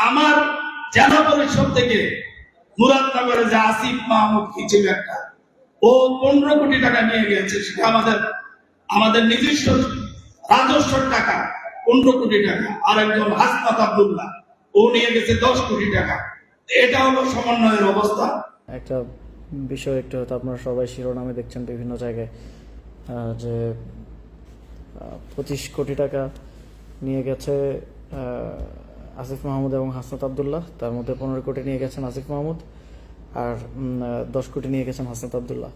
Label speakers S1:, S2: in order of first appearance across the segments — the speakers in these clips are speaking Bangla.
S1: আমার জেলা পরিষদ থেকে মুরাদনগরে যে আসিফ মাহমুদ কি ছিল একটা, ও 15 কোটি টাকা নিয়ে গেছে। সেটা আমাদের নিজস্ব রাজস্বের টাকা 15 কোটি টাকা। আর একজন হাসনাত আব্দুল্লাহ, ও নিয়ে গেছে 10 কোটি টাকা। এটা হলো সমন্বয়ের অবস্থা।
S2: একটা বিষয় একটু হয়তো আপনারা সবাই শিরোনামে দেখছেন বিভিন্ন জায়গায় যে 25 কোটি টাকা নিয়ে গেছে আসিফ মাহমুদ এবং হাসনাত আব্দুল্লাহ। তার মধ্যে 15 কোটি নিয়ে গেছেন আসিফ মাহমুদ আর 10 কোটি নিয়ে গেছেন হাসনাত আব্দুল্লাহ।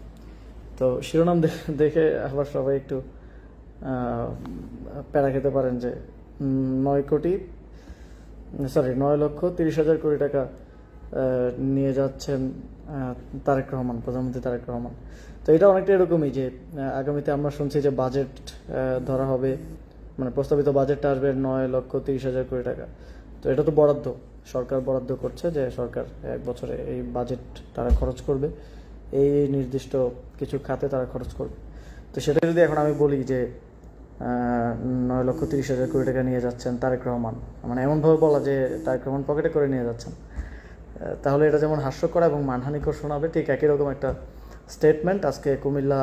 S2: তো শিরোনাম দেখে আবার সবাই একটু প্যারা খেতে পারেন যে 9,30,000 কোটি টাকা নিয়ে যাচ্ছেন তারেক রহমান, প্রধানমন্ত্রী তারেক রহমান। তো এটা অনেকটা এরকমই যে আগামীতে আমরা শুনছি যে বাজেট ধরা হবে, মানে প্রস্তাবিত বাজেটটা আসবে 9,30,000 কোটি টাকা। তো এটা তো বরাদ্দ, সরকার বরাদ্দ করছে যে সরকার এক বছরে এই বাজেট তারা খরচ করবে, এই নির্দিষ্ট কিছু খাতে তারা খরচ করবে। তো সেটা যদি এখন আমি বলি যে 9,30,000 কোটি টাকা নিয়ে যাচ্ছেন তারেক রহমান, মানে এমনভাবে বলা যে তারেক রহমান পকেটে করে নিয়ে যাচ্ছেন, তাহলে এটা যেমন হাস্যকর এবং মানহানিকর শোনাবে, ঠিক একই রকম একটা স্টেটমেন্ট আজকে কুমিল্লা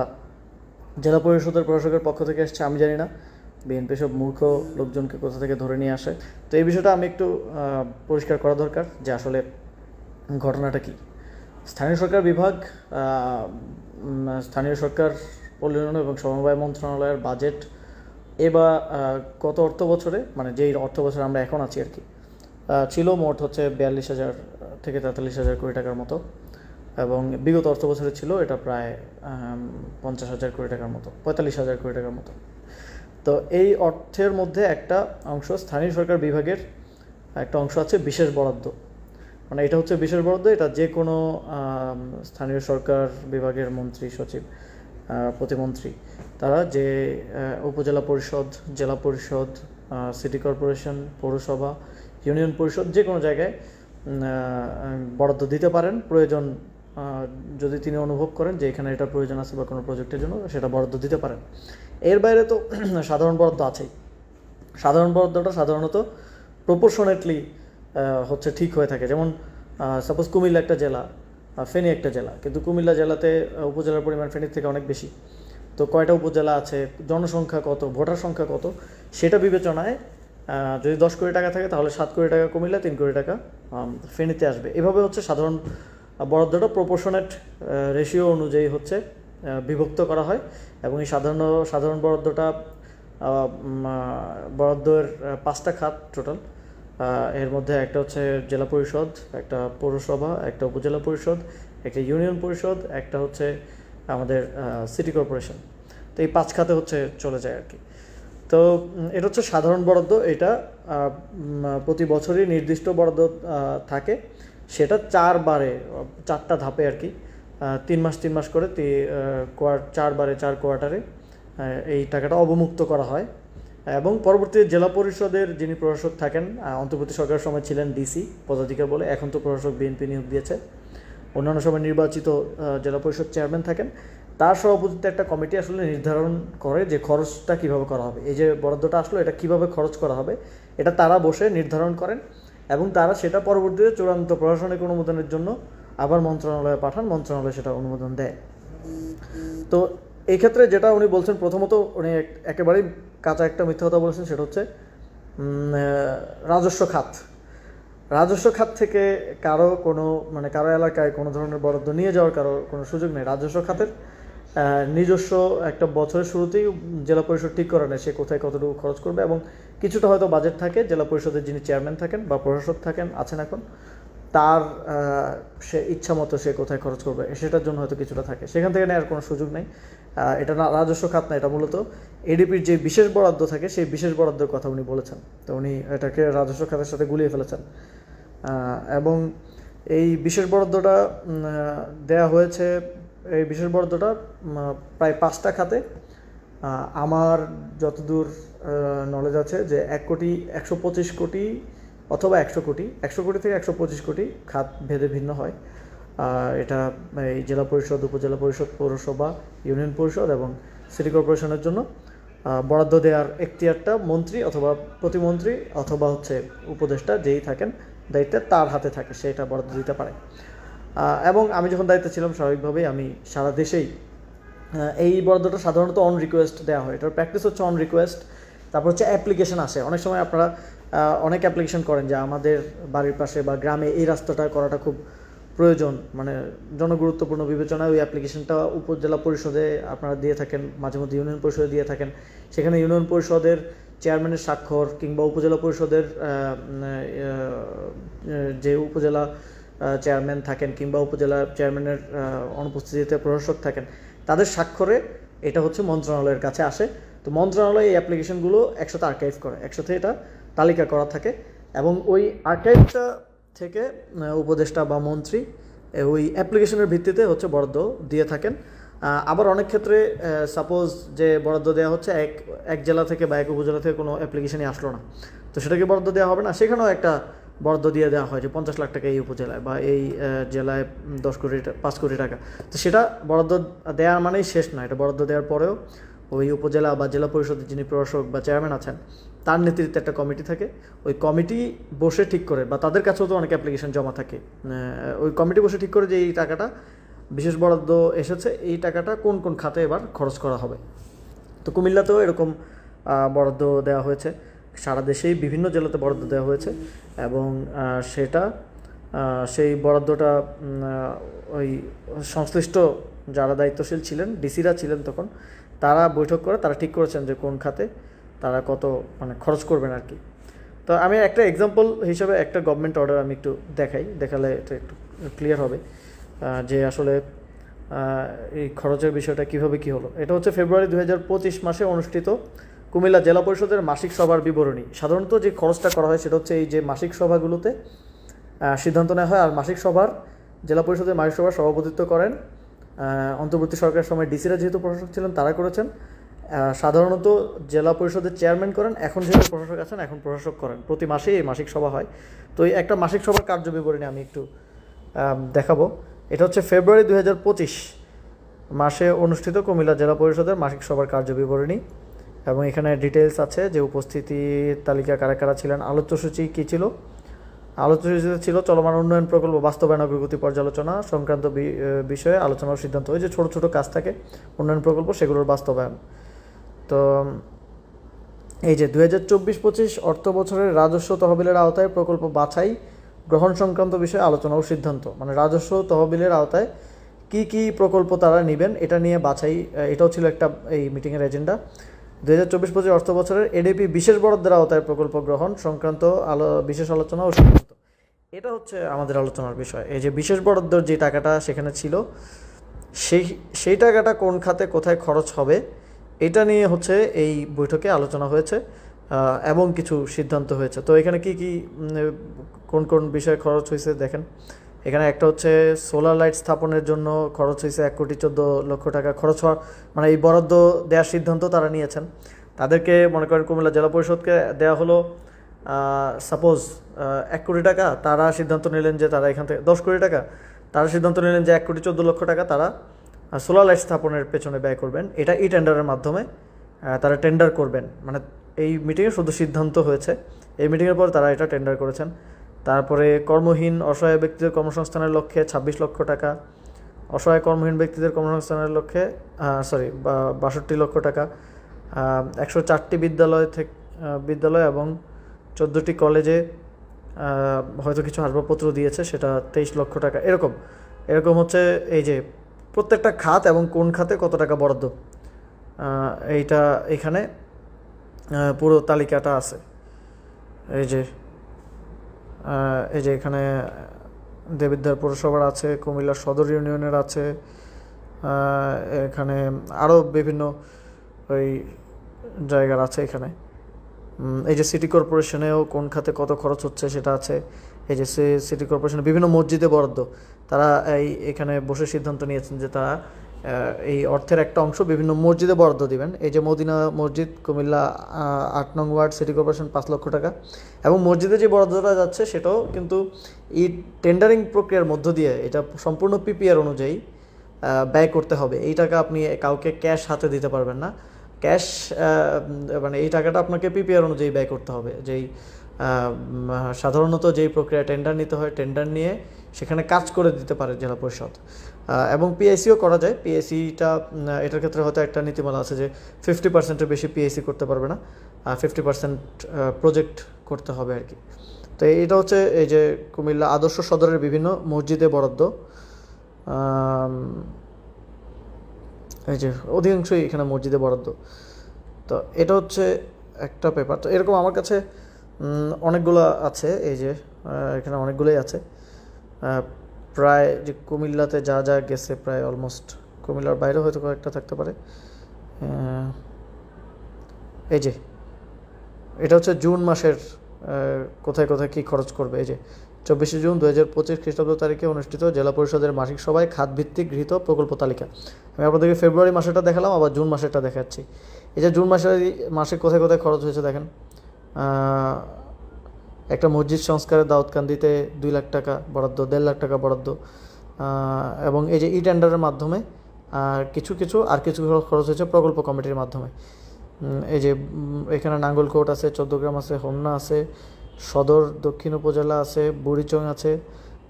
S2: জেলা পরিষদের প্রশাসকের পক্ষ থেকে এসছে। আমি জানি না বিএনপি সব মূর্খ লোকজনকে কোথা থেকে ধরে নিয়ে আসে। তো এই বিষয়টা আমি একটু পরিষ্কার করা দরকার যে আসলে ঘটনাটা কি। স্থানীয় সরকার বিভাগ, স্থানীয় সরকার পল্লী উন্নয়ন এবং সমবায় মন্ত্রণালয়ের বাজেট এবার গত অর্থ বছরে, মানে যেই অর্থ বছরে আমরা এখন আছি আর কি, ছিল মোট হচ্ছে 42,000 থেকে 43,000 কোটি টাকার মতো, এবং বিগত অর্থ বছরে ছিল এটা প্রায় 50,000 কোটি টাকার মতো, 45,000 কোটি টাকার মতো। তো এই অর্থের মধ্যে একটা অংশ স্থানীয় সরকার বিভাগের একটা অংশ আছে বিশেষ বরাদ্দ, মানে এটা হচ্ছে বিশেষ বরাদ্দ। এটা যে কোনো স্থানীয় সরকার বিভাগের মন্ত্রী, সচিব, প্রতিমন্ত্রী, তারা যে উপজেলা পরিষদ, জেলা পরিষদ, সিটি কর্পোরেশন, পৌরসভা, ইউনিয়ন পরিষদ, যে কোনো জায়গায় বরাদ্দ দিতে পারেন। প্রয়োজন যদি তিনি অনুভব করেন যে এখানে এটা প্রয়োজন আছে বা কোনো প্রজেক্টের জন্য, সেটা বরাদ্দ দিতে পারেন। এর বাইরে তো সাধারণ বরাদ্দ আছেই। সাধারণ বরাদ্দটা সাধারণত প্রপোর্শনেটলি হচ্ছে ঠিক হয়ে থাকে। যেমন সাপোজ কুমিল্লা একটা জেলা, ফেনী একটা জেলা, কিন্তু কুমিল্লা জেলাতে উপজেলার পরিমাণ ফেনীর থেকে অনেক বেশি। তো কয়টা উপজেলা আছে, জনসংখ্যা কত, ভোটার সংখ্যা কত, সেটা বিবেচনায় যদি 10 কোটি টাকা থাকে তাহলে 7 কোটি টাকা কুমিল্লা, 3 কোটি টাকা ফেনীতে আসবে। এভাবে হচ্ছে সাধারণ বরাদ্দটা প্রপোর্শনেট রেশিও অনুযায়ী হচ্ছে বিভক্ত করা হয়। এবং এই সাধারণ বরাদ্দটা বরাদ্দের 5টা খাত টোটাল। এর মধ্যে একটা হচ্ছে জেলা পরিষদ, একটা পৌরসভা, একটা উপজেলা পরিষদ, একটা ইউনিয়ন পরিষদ, একটা হচ্ছে আমাদের সিটি কর্পোরেশন। তো এই 5 খাতে হচ্ছে চলে যায় আর কি। তো এটা হচ্ছে সাধারণ বরাদ্দ। এটা প্রতি বছরই নির্দিষ্ট বরাদ্দ থাকে, সেটা 4টা ধাপে আর কি, 3 মাস করে 4 কোয়ার্টারে এই টাকাটা অবমুক্ত করা হয়। এবং পরবর্তী জেলা পরিষদের যিনি প্রশাসক থাকেন, অন্তর্বর্তী সরকারের সময় ছিলেন ডিসি পদাধিকার বলে, এখন তো প্রশাসক বিএনপি নিয়োগ দিয়েছে, অন্যান্য সময় নির্বাচিত জেলা পরিষদ চেয়ারম্যান থাকেন, তার সভাপতিত্বে একটা কমিটি আসলে নির্ধারণ করে যে খরচটা কিভাবে করা হবে। এই যে বরাদ্দটা আসলো, এটা কিভাবে খরচ করা হবে, এটা তারা বসে নির্ধারণ করেন এবং তারা সেটা পরবর্তীতে চূড়ান্ত প্রশাসনিক অনুমোদনের জন্য আবার মন্ত্রণালয়ে পাঠান, মন্ত্রণালয় সেটা অনুমোদন দেয়। তো এই ক্ষেত্রে যেটা উনি বলছেন, প্রথমত উনি একেবারেই কাঁচা একটা মিথ্যা কথা বলেছেন, সেটা হচ্ছে রাজস্ব খাত থেকে কারো এলাকায় কোনো ধরনের বরাদ্দ নিয়ে যাওয়ার কারো কোনো সুযোগ নেই। রাজস্ব খাতের নিজস্ব একটা বছরের শুরুতেই জেলা পরিষদ ঠিক করে নেয় সে কোথায় কতটুকু খরচ করবে, এবং কিছুটা হয়তো বাজেট থাকে জেলা পরিষদের যিনি চেয়ারম্যান থাকেন বা প্রশাসক আছেন এখন, তার সে ইচ্ছা মতো সে কোথায় খরচ করবে সেটার জন্য হয়তো কিছুটা থাকে, সেখান থেকে নেওয়ার কোনো সুযোগ নেই। এটা না রাজস্ব খাত না, এটা মূলত এডিপির যে বিশেষ বরাদ্দ থাকে সেই বিশেষ বরাদ্দের কথা উনি বলেছেন। তো উনি এটাকে রাজস্ব খাতের সাথে গুলিয়ে ফেলেছেন। এবং এই বিশেষ বরাদ্দটা দেয়া হয়েছে, এই বিশেষ বরাদ্দটা প্রায় 5টা খাতে। আমার যতদূর নলেজ আছে যে 1,125 কোটি অথবা 100 কোটি থেকে 125 কোটি খাত ভেদে ভিন্ন হয়। এটা এই জেলা পরিষদ, উপজেলা পরিষদ, পৌরসভা, ইউনিয়ন পরিষদ এবং সিটি কর্পোরেশনের জন্য বরাদ্দ দেওয়ার এখতিয়ারটা মন্ত্রী অথবা প্রতিমন্ত্রী অথবা হচ্ছে উপদেষ্টা যেই থাকেন দায়িত্বে তার হাতে থাকে, সেটা বরাদ্দ দিতে পারে। এবং আমি যখন দায়িত্বে ছিলাম স্বাভাবিকভাবেই আমি সারা দেশেই এই বরাদ্দটা সাধারণত অন রিকোয়েস্ট দেওয়া হয়। এটার প্র্যাকটিস হচ্ছে অন রিকোয়েস্ট। তারপর হচ্ছে অ্যাপ্লিকেশন আসে, অনেক সময় আপনারা অনেক অ্যাপ্লিকেশন করেন যে আমাদের বাড়ির পাশে বা গ্রামে এই রাস্তাটা করাটা খুব প্রয়োজন, মানে জনগুরুত্বপূর্ণ বিবেচনায় ওই অ্যাপ্লিকেশনটা উপজেলা পরিষদে আপনারা দিয়ে থাকেন, মাঝে মধ্যে ইউনিয়ন পরিষদে দিয়ে থাকেন। সেখানে ইউনিয়ন পরিষদের চেয়ারম্যানের স্বাক্ষর কিংবা উপজেলা পরিষদের যে উপজেলা চেয়ারম্যান থাকেন কিংবা উপজেলা চেয়ারম্যানের অনুপস্থিতিতে প্রশাসক থাকেন, তাদের স্বাক্ষরে এটা হচ্ছে মন্ত্রণালয়ের কাছে আসে। তো মন্ত্রণালয় এই অ্যাপ্লিকেশনগুলো একসাথে আর্কাইভ করে, একসাথে এটা তালিকা করা থাকে এবং ওই আর্কাইভটা থেকে উপদেষ্টা বা মন্ত্রী ওই অ্যাপ্লিকেশনের ভিত্তিতে হচ্ছে বরাদ্দ দিয়ে থাকেন। আবার অনেক ক্ষেত্রে সাপোজ যে বরাদ্দ দেওয়া হচ্ছে এক জেলা থেকে বা এক উপজেলা থেকে কোনো অ্যাপ্লিকেশনই আসলো না, তো সেটাকে বরাদ্দ দেওয়া হবে না, সেখানেও একটা বরাদ্দ দিয়ে দেওয়া হয় যে 50 লাখ টাকা এই উপজেলায় বা এই জেলায় 5 কোটি টাকা। তো সেটা বরাদ্দ দেওয়ার মানেই শেষ না, এটা বরাদ্দ দেওয়ার পরেও ওই উপজেলা বা জেলা পরিষদের যিনি প্রশাসক বা চেয়ারম্যান আছেন তার নেতৃত্বে একটা কমিটি থাকে, ওই কমিটি বসে ঠিক করে, বা তাদের কাছেও তো অনেক অ্যাপ্লিকেশন জমা থাকে, ওই কমিটি বসে ঠিক করে যে এই টাকাটা বিশেষ বরাদ্দ এসেছে, এই টাকাটা কোন কোন খাতে এবার খরচ করা হবে। তো কুমিল্লাতেও এরকম বরাদ্দ দেওয়া হয়েছে, সারা দেশেই বিভিন্ন জেলাতে বরাদ্দ দেওয়া হয়েছে এবং সেটা সেই বরাদ্দটা ওই সংশ্লিষ্ট যারা দায়িত্বশীল ছিলেন, ডিসিরা ছিলেন তখন, তারা বৈঠক করে তারা ঠিক করেছেন যে কোন খাতে তারা কত মানে খরচ করবেন আর কি। তো আমি একটা এক্সাম্পল হিসেবে একটা গভর্নমেন্ট অর্ডার আমি একটু দেখালে এটা একটু ক্লিয়ার হবে যে আসলে এই খরচের বিষয়টা কীভাবে কী হলো। এটা হচ্ছে ফেব্রুয়ারি 2025 মাসে অনুষ্ঠিত কুমিল্লা জেলা পরিষদের মাসিক সভার বিবরণী। সাধারণত যে খরচটা করা হয় সেটা হচ্ছে এই যে মাসিক সভাগুলোতে সিদ্ধান্ত নেওয়া হয়, আর মাসিক সভার জেলা পরিষদের মাসিক সভার সভাপতিত্ব করেন অন্তর্বর্তী সরকারের সময় ডিসিরা যেহেতু প্রশাসক ছিলেন তারা করেছেন। সাধারণত জেলা পরিষদের চেয়ারম্যান করেন, এখন যেহেতু প্রশাসক আছেন এখন প্রশাসক করেন। প্রতি মাসেই এই মাসিক সভা হয়। তো এই একটা মাসিক সভার কার্যবিবরণী আমি একটু দেখাবো। এটা হচ্ছে ফেব্রুয়ারি 2025 মাসে অনুষ্ঠিত কুমিল্লা জেলা পরিষদের মাসিক সভার কার্যবিবরণী এবং এখানে ডিটেলস আছে যে উপস্থিতি তালিকা কারা কারা ছিলেন, আলোচ্যসূচি কী ছিল। আলোচ্যসূচিতে ছিল চলমান উন্নয়ন প্রকল্প বাস্তবায়ন অগ্রগতি পর্যালোচনা সংক্রান্ত বিষয়ে আলোচনা ও সিদ্ধান্ত। ওই যে ছোটো ছোটো কাজ থাকে উন্নয়ন প্রকল্প, সেগুলোর বাস্তবায়ন। তো এই যে 2024-25 অর্থ বছরের রাজস্ব তহবিলের আওতায় প্রকল্প বাছাই গ্রহণ সংক্রান্ত বিষয়ে আলোচনা ও সিদ্ধান্ত, মানে রাজস্ব তহবিলের আওতায় কি কি প্রকল্প তারা নেবেন এটা নিয়ে বাছাই, এটাও ছিল একটা এই মিটিংয়ের এজেন্ডা। 2024-25 অর্থ বছরের এডিপি বিশেষ বরাদ্দের আওতায় প্রকল্প গ্রহণ সংক্রান্ত বিশেষ আলোচনা ও সিদ্ধান্ত, এটা হচ্ছে আমাদের আলোচনার বিষয়। এই যে বিশেষ বরাদ্দর যে টাকাটা সেখানে ছিল, সেই টাকাটা কোন খাতে কোথায় খরচ হবে এটা নিয়ে হচ্ছে এই বৈঠকে আলোচনা হয়েছে এবং কিছু সিদ্ধান্ত হয়েছে। তো এখানে কি কি কোন কোন বিষয়ে খরচ হয়েছে দেখেন। এখানে একটা হচ্ছে সোলার লাইট স্থাপনের জন্য খরচ হয়েছে 1,14,00,000 টাকা খরচ হওয়ার, মানে এই বরাদ্দ দেওয়ার সিদ্ধান্ত তারা নিয়েছেন। তাদেরকে মনে করেন কুমিল্লা জেলা পরিষদকে দেওয়া হলো সাপোজ 1 কোটি টাকা, তারা সিদ্ধান্ত নিলেন যে তারা এখান থেকে 10 কোটি টাকা, তারা সিদ্ধান্ত নিলেন যে 1,14,00,000 টাকা তারা সোলার লাইট স্থাপনের পেছনে ব্যয় করবেন। এটা ই টেন্ডারের মাধ্যমে তারা টেন্ডার করবেন, মানে এই মিটিংয়ে শুধু সিদ্ধান্ত হয়েছে, এই মিটিংয়ের পর তারা এটা টেন্ডার করেছেন। তারপরে কর্মহীন অসহায় ব্যক্তিদের কর্মসংস্থানের লক্ষ্যে 26 লক্ষ টাকা, অসহায় কর্মহীন ব্যক্তিদের কর্মসংস্থানের লক্ষ্যে 62 লক্ষ টাকা, 104টি বিদ্যালয় এবং 14টি কলেজে হয়তো কিছু আসবাবপত্র দিয়েছে, সেটা 23 লক্ষ টাকা। এরকম হচ্ছে এই যে প্রত্যেকটা খাত এবং কোন খাতে কত টাকা বরাদ্দ, এইটা এখানে পুরো তালিকাটা আছে। এই যে এখানে দেবিদ্বার পৌরসভার আছে, কুমিল্লা সদর ইউনিয়নের আছে, এখানে আরও বিভিন্ন ওই জায়গার আছে। এখানে এই যে সিটি কর্পোরেশনেও কোন খাতে কত খরচ হচ্ছে সেটা আছে। এই যে সিটি কর্পোরেশনে বিভিন্ন মসজিদে বরাদ্দ, তারা এখানে বসে সিদ্ধান্ত নিয়েছেন যে তারা এই অর্থের একটা অংশ বিভিন্ন মসজিদে বরাদ্দ দিবেন। এই যে মদিনা মসজিদ কুমিল্লা 8 নং ওয়ার্ড সিটি কর্পোরেশন 5 লক্ষ টাকা, এবং মসজিদে যে বরাদ্দটা যাচ্ছে সেটাও কিন্তু এই টেন্ডারিং প্রক্রিয়ার মধ্য দিয়ে এটা সম্পূর্ণ পিপিআর অনুযায়ী ব্যয় করতে হবে। এই টাকা আপনি কাউকে ক্যাশ হাতে দিতে পারবেন না। ক্যাশ মানে এই টাকাটা আপনাকে পিপিআর অনুযায়ী ব্যয় করতে হবে। যেই সাধারণত যেই প্রক্রিয়া টেন্ডার নিতে হয়, টেন্ডার নিয়ে সেখানে কাজ করে দিতে পারে জেলা পরিষদ, এবং পিএসসিও করা যায়। পিএসসিটা এটার ক্ষেত্রে হয়তো একটা নীতিমালা আছে যে 50%-এর বেশি পিএসসি করতে পারবে না, 50% প্রজেক্ট করতে হবে আর কি। তো এটা হচ্ছে এই যে কুমিল্লা আদর্শ সদরের বিভিন্ন মসজিদে বরাদ্দ, এই যে অধিকাংশই এখানে মসজিদে বরাদ্দ। তো এটা হচ্ছে একটা পেপার। তো এরকম আমার কাছে অনেকগুলো আছে, এই যে এখানে অনেকগুলোই আছে। প্রায় যে কুমিল্লাতে যা যা গেছে প্রায় অলমোস্ট, কুমিল্লার বাইরে হয়তো কয়েকটা থাকতে পারে। এই যে এটা হচ্ছে জুন মাসের কোথায় কোথায় কী খরচ করবে। এই যে 24শে জুন 2025 খ্রিস্টাব্দ তারিখে অনুষ্ঠিত জেলা পরিষদের মাসিক সভায় খাতভিত্তিক গৃহীত প্রকল্প তালিকা। আমি আপনাদেরকে ফেব্রুয়ারি মাসেরটা দেখালাম, আবার জুন মাসেরটা দেখাচ্ছি। এই যে জুন মাসে কোথায় কোথায় খরচ হয়েছে দেখেন। একটা মসজিদ সংস্কারের দাউদকান্দিতে 2 লাখ টাকা বরাদ্দ, 1.5 লাখ টাকা বরাদ্দ, এবং এই যে ই টেন্ডারের মাধ্যমে কিছু খরচ হয়েছে প্রকল্প কমিটির মাধ্যমে। এই যে এখানে নাঙ্গলকোট আছে, 14 গ্রাম আছে, হোমনা আছে, সদর দক্ষিণ উপজেলা আছে, বুড়িচং আছে,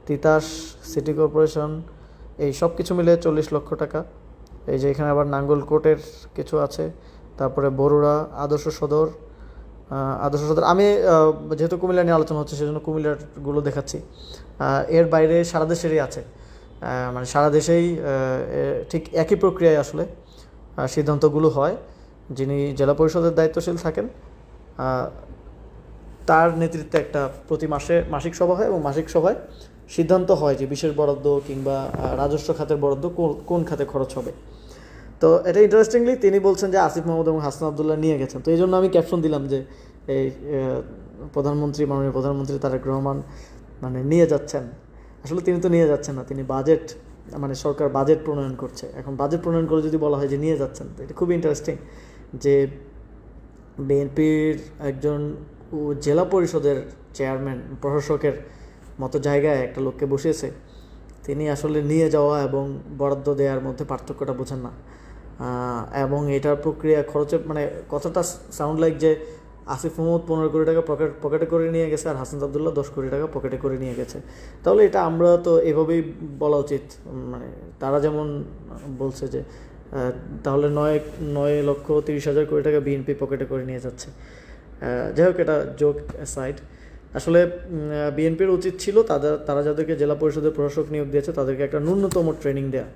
S2: তিতাস সিটি কর্পোরেশন, এই সব কিছু মিলে 40 লক্ষ টাকা। এই যে এখানে আবার নাঙ্গলকোটের কিছু আছে, তারপরে বরুড়া, আদর্শ সদর। আমি যেহেতু কুমিল্লা নিয়ে আলোচনা হচ্ছে সেজন্য কুমিল্লারগুলো দেখাচ্ছি। এর বাইরে সারা দেশেরই আছে, মানে সারা দেশেই ঠিক একই প্রক্রিয়ায় আসলে সিদ্ধান্তগুলো হয়। যিনি জেলা পরিষদের দায়িত্বশীল থাকেন তার নেতৃত্বে একটা প্রতি মাসে মাসিক সভা হয়, এবং মাসিক সভায় সিদ্ধান্ত হয় যে বিশেষ বরাদ্দ কিংবা রাজস্ব খাতের বরাদ্দ কোন খাতে খরচ হবে। তো এটা ইন্টারেস্টিংলি তিনি বলছেন যে আসিফ মাহমুদ এবং হাসান আবদুল্লাহ নিয়ে গেছেন। তো এই জন্য আমি ক্যাপশন দিলাম যে এই মাননীয় প্রধানমন্ত্রী তারেক রহমান মানে নিয়ে যাচ্ছেন। আসলে তিনি তো নিয়ে যাচ্ছেন না, তিনি বাজেট, মানে সরকার বাজেট প্রণয়ন করছে। এখন বাজেট প্রণয়ন করে যদি বলা হয় যে নিয়ে যাচ্ছেন, তো এটা খুবই ইন্টারেস্টিং যে বিএনপির একজন জেলা পরিষদের চেয়ারম্যান, প্রশাসকের মতো জায়গায় একটা লোককে বসিয়েছে, তিনি আসলে নিয়ে যাওয়া এবং বরাদ্দ দেওয়ার মধ্যে পার্থক্যটা বোঝেন না। এবং এটার প্রক্রিয়া খরচের মানে কথাটা সাউন্ড লাইক যে আসিফ মাহমুদ 15 কোটি টাকা পকেটে করে নিয়ে গেছে আর হাসান আবদুল্লাহ 10 কোটি টাকা পকেটে করে নিয়ে গেছে। তাহলে এটা আমরা তো এভাবেই বলা উচিত, মানে তারা যেমন বলছে যে তাহলে 9,30,000 কোটি টাকা বিএনপি পকেটে করে নিয়ে যাচ্ছে। যাই হোক, এটা জোক অ্যাসাইড। আসলে বিএনপির উচিত ছিল তারা যাদেরকে জেলা পরিষদের প্রশাসক নিয়োগ দিয়েছে তাদেরকে একটা ন্যূনতম ট্রেনিং দেওয়া।